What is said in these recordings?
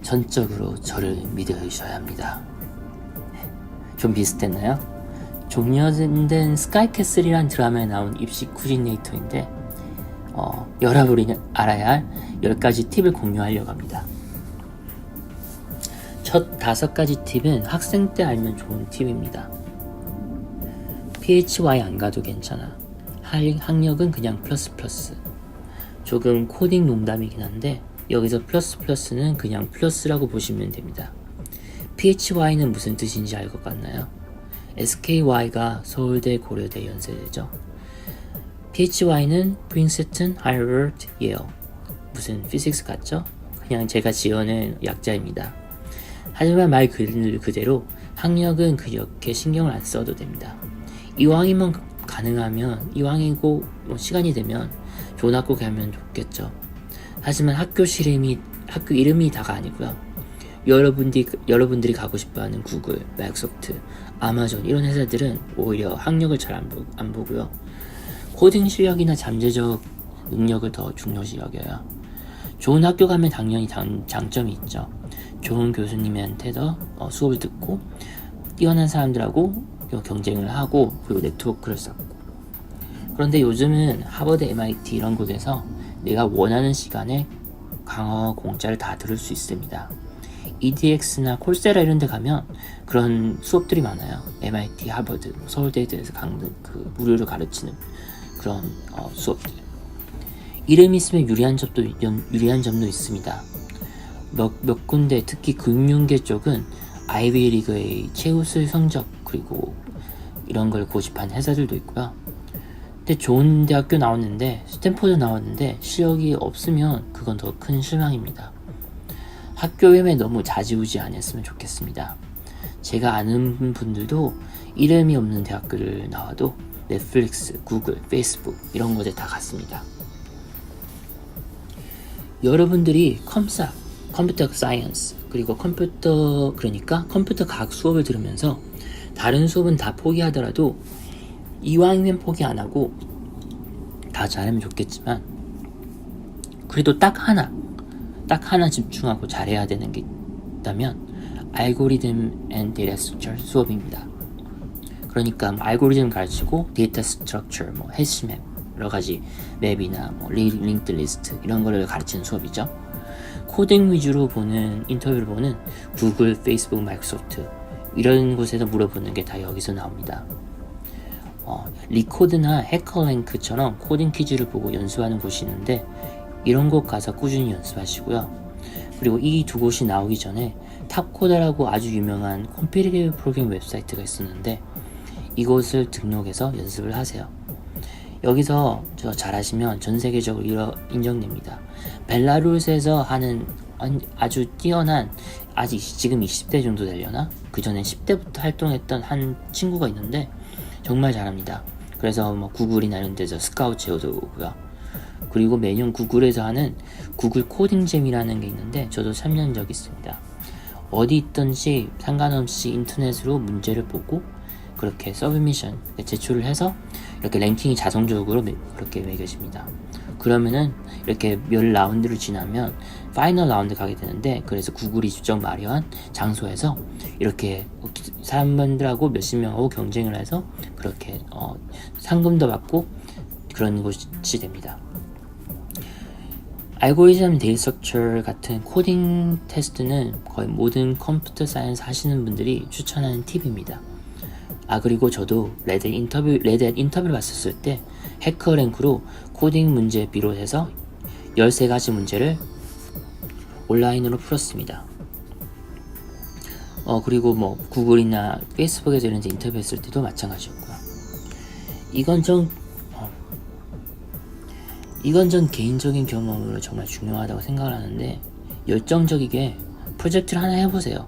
전적으로 저를 믿으셔야 합니다. 좀 비슷했나요? 종려된 스카이캐슬이란 드라마에 나온 입시 코디네이터인데 여러분이 알아야 할 10가지 팁을 공유하려고 합니다. 첫 5가지 팁은 학생 때 알면 좋은 팁입니다. PHY 안 가도 괜찮아. 학력은 그냥 플러스. 조금 코딩 농담이긴 한데 여기서 플러스는 그냥 플러스라고 보시면 됩니다. PHY는 무슨 뜻인지 알 것 같나요? SKY가 서울대, 고려대, 연세대죠. PHY는 Princeton, Harvard, Yale. 무슨 피직스 같죠? 그냥 제가 지어낸 약자입니다. 하지만 말 그대로 학력은 그렇게 신경을 안 써도 됩니다. 이왕이면 가능하면 이왕이고 시간이 되면 좋은 학교 가면 좋겠죠. 하지만 학교 이름이 다가 아니고요. 여러분들이 가고 싶어하는 구글, 마이크로소프트, 아마존 이런 회사들은 오히려 학력을 잘 안 보고요. 코딩 실력이나 잠재적 능력을 더 중요시 여겨요. 좋은 학교 가면 당연히 장점이 있죠. 좋은 교수님한테 더 수업을 듣고 뛰어난 사람들하고 경쟁을 하고 그리고 네트워크를 쌓고. 그런데 요즘은 하버드, MIT 이런 곳에서 내가 원하는 시간에 강화와 공짜를 다 들을 수 있습니다. EDX나 콜세라 이런 데 가면 그런 수업들이 많아요. MIT, 하버드, 서울대에 대해서 무료로 가르치는 그런 수업들. 이름이 있으면 유리한 점도 있습니다. 몇 군데 특히 금융계 쪽은 아이비 리그의 최우수 성적 그리고 이런 걸 고집한 회사들도 있고요. 근데 좋은 대학교 나왔는데 스탠포드 나왔는데 실력이 없으면 그건 더 큰 실망입니다. 학교 외에 너무 좌지우지 안 했으면 좋겠습니다. 제가 아는 분들도 이름이 없는 대학교를 나와도 넷플릭스, 구글, 페이스북 이런 곳에 다 갔습니다. 여러분들이 컴퓨터 사이언스 그리고 컴퓨터 과학 수업을 들으면서 다른 수업은 다 포기하더라도 이왕이면 포기 안 하고 다 잘하면 좋겠지만 그래도 딱 하나 집중하고 잘해야 되는 게 있다면 알고리즘 앤 데이터 스트럭처 수업입니다. 그러니까 알고리즘 가르치고 데이터 스트럭처, 해시맵, 여러 가지 맵이나 링크드 리스트 이런 거를 가르치는 수업이죠. 코딩 위주로 보는 인터뷰를 보는 구글, 페이스북, 마이크로소프트 이런 곳에서 물어보는 게 다 여기서 나옵니다. 리코드나 해커랭크처럼 코딩 퀴즈를 보고 연수하는 곳이 있는데 이런 곳 가서 꾸준히 연습하시고요. 그리고 이 두 곳이 나오기 전에 탑코더라고 아주 유명한 컴피티티브 프로그래밍 웹사이트가 있었는데 이곳을 등록해서 연습을 하세요. 여기서 잘하시면 전 세계적으로 인정됩니다. 벨라루스에서 하는 아주 뛰어난 아직 지금 20대 정도 되려나? 그 전에 10대부터 활동했던 한 친구가 있는데 정말 잘합니다. 그래서 구글이나 이런 데서 스카우트 제어도 오고요. 그리고 매년 구글에서 하는 구글 코딩잼이라는 게 있는데 저도 참여한 적이 있습니다. 어디 있든지 상관없이 인터넷으로 문제를 보고 그렇게 서브미션 제출을 해서 이렇게 랭킹이 자동적으로 그렇게 매겨집니다. 그러면은 이렇게 몇 라운드를 지나면 파이널 라운드 가게 되는데 그래서 구글이 직접 마련한 장소에서 이렇게 사람들하고 몇십 명하고 경쟁을 해서 그렇게 상금도 받고 그런 곳이 됩니다. 알고리즘 데이터 스트럭처 같은 코딩 테스트는 거의 모든 컴퓨터 사이언스 하시는 분들이 추천하는 팁입니다. 그리고 저도 레드햇 인터뷰를 봤었을 때 해커랭크로 코딩 문제 비롯해서 13가지 문제를 온라인으로 풀었습니다. 그리고 구글이나 페이스북에서 이런 데 인터뷰했을 때도 마찬가지였고요. 이건 전 개인적인 경험으로 정말 중요하다고 생각을 하는데 열정적이게 프로젝트를 하나 해보세요.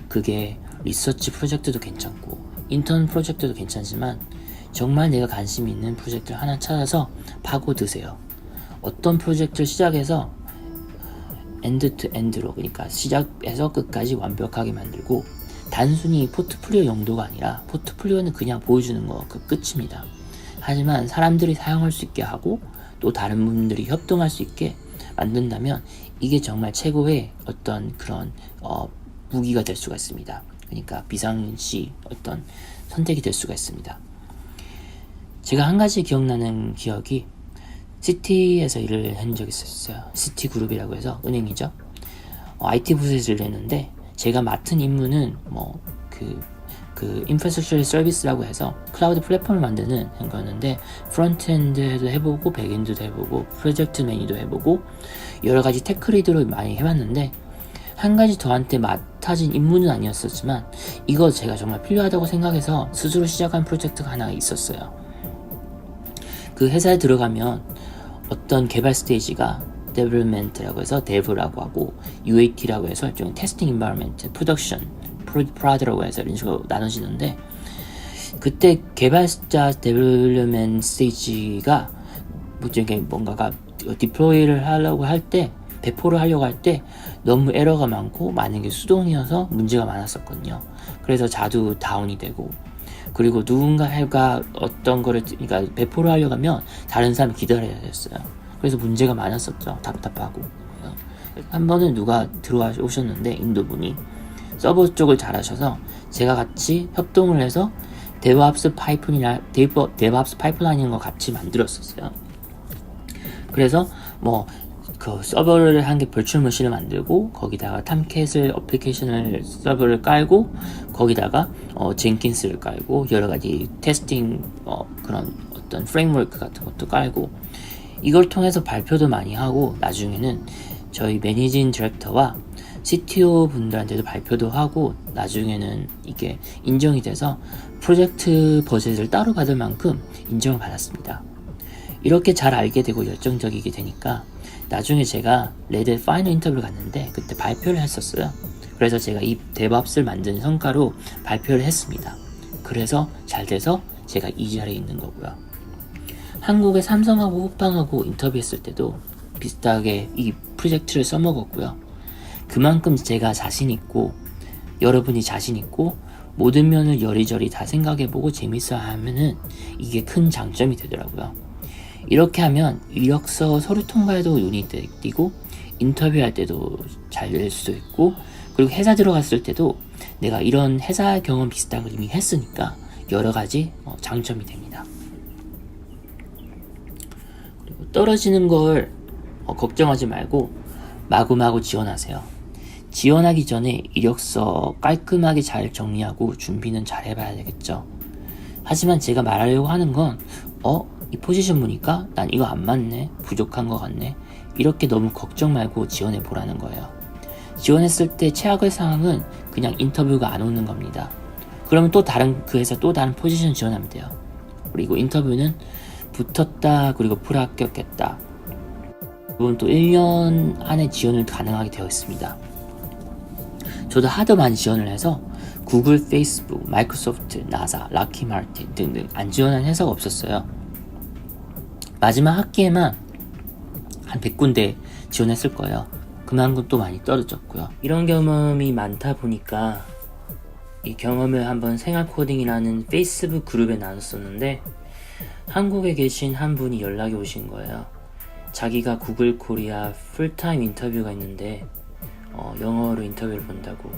그게 리서치 프로젝트도 괜찮고 인턴 프로젝트도 괜찮지만 정말 내가 관심 있는 프로젝트를 하나 찾아서 파고드세요. 어떤 프로젝트를 시작해서 엔드 투 엔드로 그러니까 시작해서 끝까지 완벽하게 만들고 단순히 포트폴리오 용도가 아니라 포트폴리오는 그냥 보여주는 거 그 끝입니다. 하지만 사람들이 사용할 수 있게 하고 또 다른 분들이 협동할 수 있게 만든다면 이게 정말 최고의 어떤 그런 무기가 될 수가 있습니다. 그러니까 비상시 어떤 선택이 될 수가 있습니다. 제가 한 가지 기억나는 기억이 시티에서 일을 한 적이 있었어요. 시티그룹이라고 해서 은행이죠. IT 부서에서 일을 했는데 제가 맡은 임무는 그 인프라스트럭처 서비스라고 해서 클라우드 플랫폼을 만드는 거였는데 프론트엔드도 해보고 백엔드도 해보고 프로젝트 매니도 해보고 여러 가지 테크리드로 많이 해봤는데 한 가지 저한테 맡아진 임무는 아니었었지만 이거 제가 정말 필요하다고 생각해서 스스로 시작한 프로젝트가 하나 있었어요. 그 회사에 들어가면 어떤 개발 스테이지가 development라고 해서 dev라고 하고 UAT라고 해서 일종의 testing environment, production, prod라고 해서 이런 식으로 나눠지는데 그때 개발자 development 스테이지가 뭔가가 deploy를 하려고 할 때 배포를 하려고 할 때 너무 에러가 많고 많은 게 수동이어서 문제가 많았었거든요. 그래서 자주 다운이 되고 그리고 누군가가 어떤 거를 그러니까 배포를 하려고 하면 다른 사람이 기다려야 됐어요. 그래서 문제가 많았었죠. 답답하고. 한 번은 누가 들어오셨는데 인도분이 서버 쪽을 잘하셔서 제가 같이 협동을 해서 데브옵스 파이프라인인 거 같이 만들었었어요. 그래서 그 서버를 한 개 벌출 머신을 만들고 거기다가 탐캣을 어플리케이션을 서버를 깔고 거기다가 젠킨스를 깔고 여러 가지 테스팅 그런 어떤 프레임워크 같은 것도 깔고 이걸 통해서 발표도 많이 하고 나중에는 저희 매니징 디렉터와 CTO 분들한테도 발표도 하고 나중에는 이게 인정이 돼서 프로젝트 버젯을 따로 받을 만큼 인정을 받았습니다. 이렇게 잘 알게 되고 열정적이게 되니까 나중에 제가 레드 파이널 인터뷰를 갔는데 그때 발표를 했었어요. 그래서 제가 이 데브옵스를 만든 성과로 발표를 했습니다. 그래서 잘 돼서 제가 이 자리에 있는 거고요. 한국의 삼성하고 호빵하고 인터뷰했을 때도 비슷하게 이 프로젝트를 써먹었고요. 그만큼 제가 자신있고 여러분이 자신있고 모든 면을 여리저리 다 생각해보고 재밌어 하면은 이게 큰 장점이 되더라고요. 이렇게 하면 이력서 서류 통과에도 눈이 띄고 인터뷰할 때도 잘 될 수도 있고 그리고 회사 들어갔을 때도 내가 이런 회사 경험 비슷한 걸 이미 했으니까 여러 가지 장점이 됩니다. 그리고 떨어지는 걸 걱정하지 말고 마구마구 지원하세요. 지원하기 전에 이력서 깔끔하게 잘 정리하고 준비는 잘 해봐야 되겠죠. 하지만 제가 말하려고 하는 건 이 포지션 보니까 난 이거 안 맞네, 부족한 것 같네 이렇게 너무 걱정 말고 지원해 보라는 거예요. 지원했을 때 최악의 상황은 그냥 인터뷰가 안 오는 겁니다. 그러면 또 그 회사 또 다른 포지션 지원하면 돼요. 그리고 인터뷰는 붙었다 그리고 불합격했다 그건 또 1년 안에 지원을 가능하게 되어 있습니다. 저도 하도 많이 지원을 해서 구글, 페이스북, 마이크로소프트, 나사, 락히 마틴 등등 안 지원한 회사가 없었어요. 마지막 학기에만 한 100군데 지원했을 거예요. 그만큼 또 많이 떨어졌고요. 이런 경험이 많다 보니까 이 경험을 한번 생활코딩이라는 페이스북 그룹에 나눴었는데 한국에 계신 한 분이 연락이 오신 거예요. 자기가 구글 코리아 풀타임 인터뷰가 있는데 영어로 인터뷰를 본다고.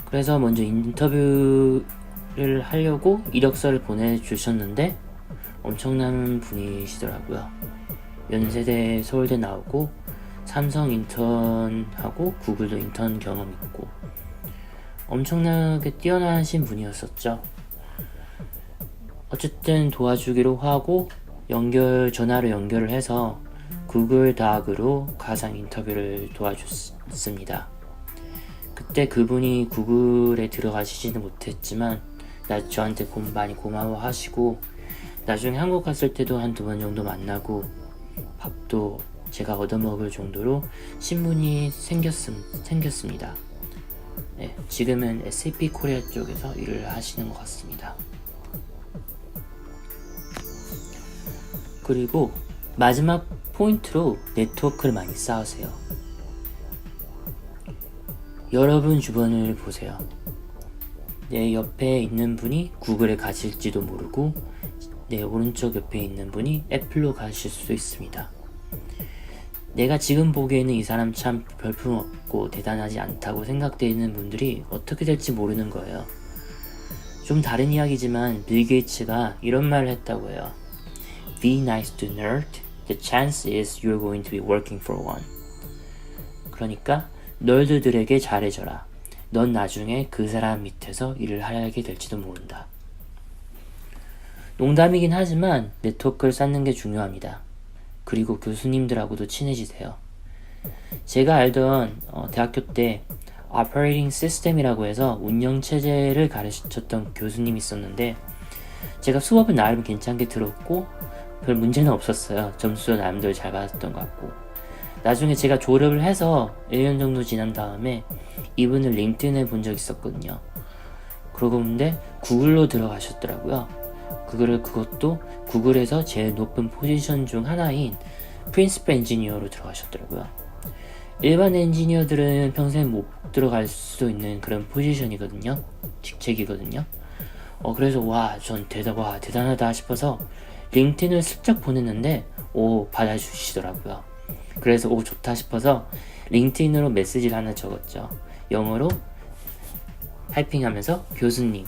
그래서 먼저 인터뷰를 하려고 이력서를 보내주셨는데 엄청난 분이시더라고요. 연세대 서울대 나오고 삼성 인턴하고 구글도 인턴 경험 있고 엄청나게 뛰어나신 분이었었죠. 어쨌든 도와주기로 하고 전화로 연결을 해서 구글 다학으로 가상 인터뷰를 도와줬습니다. 그때 그분이 구글에 들어가시지는 못했지만 저한테 많이 고마워하시고 나중에 한국 갔을 때도 한 2번 정도 만나고 밥도 제가 얻어먹을 정도로 신분이 생겼습니다. 네, 지금은 SAP 코리아 쪽에서 일을 하시는 것 같습니다. 그리고 마지막 포인트로 네트워크를 많이 쌓으세요. 여러분 주변을 보세요. 내 옆에 있는 분이 구글에 가실지도 모르고 내 오른쪽 옆에 있는 분이 애플로 가실 수도 있습니다. 내가 지금 보기에는 이 사람 참 별풍없고 대단하지 않다고 생각되는 분들이 어떻게 될지 모르는 거예요. 좀 다른 이야기지만 빌 게이츠가 이런 말을 했다고 해요. Be nice to nerd. The chance is you're going to be working for one. 그러니까 널드들에게 잘해줘라. 넌 나중에 그 사람 밑에서 일을 하게 될지도 모른다. 농담이긴 하지만 네트워크를 쌓는 게 중요합니다. 그리고 교수님들하고도 친해지세요. 제가 알던 대학교 때 Operating System이라고 해서 운영체제를 가르쳤던 교수님이 있었는데 제가 수업은 나름 괜찮게 들었고 별 문제는 없었어요. 점수도 나름대로 잘 받았던 것 같고 나중에 제가 졸업을 해서 1년 정도 지난 다음에 이분을 링크드인에 본 적이 있었거든요. 그러고 근데 구글로 들어가셨더라고요. 그것도 구글에서 제일 높은 포지션 중 하나인 프린시플 엔지니어로 들어가셨더라고요. 일반 엔지니어들은 평생 못 들어갈 수도 있는 그런 포지션이거든요. 직책이거든요. 그래서 전 대단하다 싶어서 링크드인을 슬쩍 보냈는데 받아주시더라고요. 그래서 좋다 싶어서 링크드인으로 메시지를 하나 적었죠. 영어로 타이핑하면서 교수님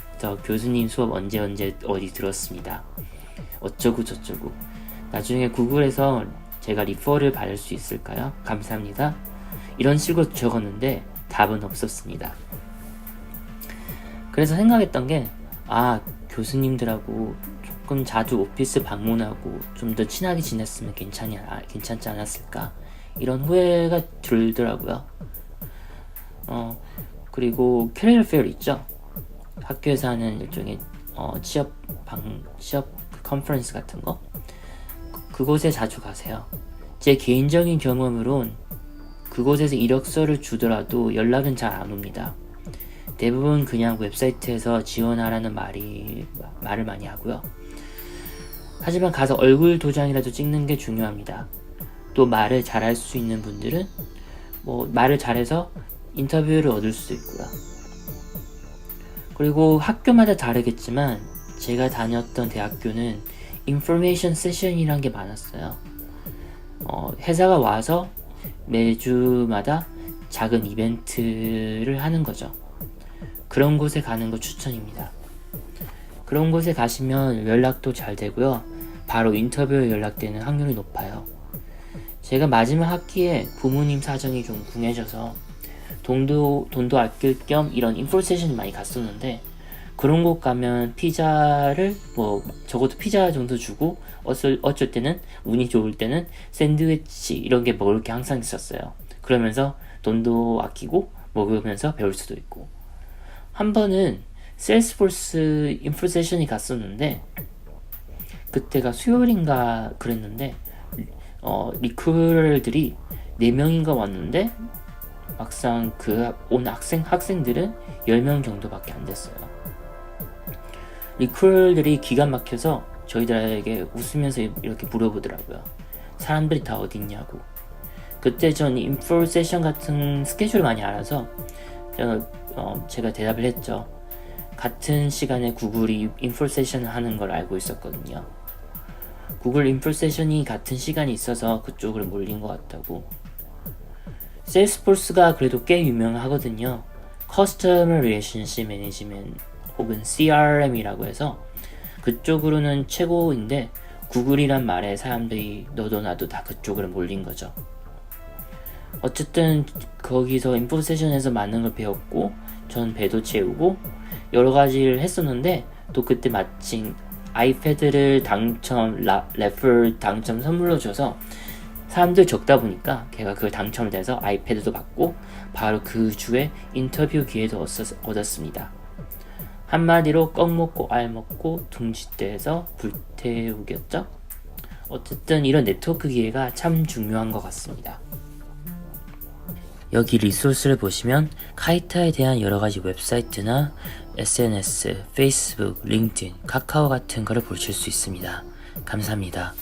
수업 언제 어디 들었습니다. 어쩌고 저쩌고. 나중에 구글에서 제가 리퍼를 받을 수 있을까요? 감사합니다. 이런 식으로 적었는데 답은 없었습니다. 그래서 생각했던 게 교수님들하고 조금 자주 오피스 방문하고 좀 더 친하게 지냈으면 괜찮지 않았을까 이런 후회가 들더라고요. 그리고 캐리어 페어 있죠. 학교에서 하는 일종의 취업 컨퍼런스 같은 거 그곳에 자주 가세요. 제 개인적인 경험으론 그곳에서 이력서를 주더라도 연락은 잘 안 옵니다. 대부분 그냥 웹사이트에서 지원하라는 말을 많이 하고요. 하지만 가서 얼굴 도장이라도 찍는 게 중요합니다. 또 말을 잘할 수 있는 분들은 말을 잘해서 인터뷰를 얻을 수도 있고요. 그리고 학교마다 다르겠지만 제가 다녔던 대학교는 인포메이션 세션이란 게 많았어요. 회사가 와서 매주마다 작은 이벤트를 하는 거죠. 그런 곳에 가는 거 추천입니다. 그런 곳에 가시면 연락도 잘 되고요. 바로 인터뷰에 연락되는 확률이 높아요. 제가 마지막 학기에 부모님 사정이 좀 궁해져서 돈도 아낄 겸 이런 인포 세션이 많이 갔었는데 그런 곳 가면 피자를 적어도 피자 정도 주고 어쩔 때는 운이 좋을 때는 샌드위치 이런 게 먹을 게 항상 있었어요. 그러면서 돈도 아끼고 먹으면서 배울 수도 있고 한 번은 세일스포스 인포 세션이 갔었는데 그때가 수요일인가 그랬는데 리크루터들이 4명인가 왔는데 막상 온 학생들은 10명 정도밖에 안 됐어요. 리크루터들이 기가 막혀서 저희들에게 웃으면서 이렇게 물어보더라고요. 사람들이 다 어디 있냐고. 그때 전 인포 세션 같은 스케줄을 많이 알아서 제가 대답을 했죠. 같은 시간에 구글이 인포 세션을 하는 걸 알고 있었거든요. 구글 인포 세션이 같은 시간이 있어서 그쪽으로 몰린 것 같다고. 세일스포스가 그래도 꽤 유명하거든요. Customer Relationship Management 혹은 CRM이라고 해서 그쪽으로는 최고인데 구글이란 말에 사람들이 너도 나도 다 그쪽으로 몰린 거죠. 어쨌든 거기서 인포 세션에서 많은 걸 배웠고 전 배도 채우고 여러 가지를 했었는데 또 그때 마침 아이패드를 레플 당첨 선물로 줘서 사람들 적다 보니까 걔가 그걸 당첨돼서 아이패드도 받고 바로 그 주에 인터뷰 기회도 얻었습니다. 한마디로 껌 먹고 알 먹고 둥지대에서 불태우겠죠? 어쨌든 이런 네트워크 기회가 참 중요한 것 같습니다. 여기 리소스를 보시면 카이타에 대한 여러가지 웹사이트나 SNS, 페이스북, 링크드인, 카카오 같은 거를 보실 수 있습니다. 감사합니다.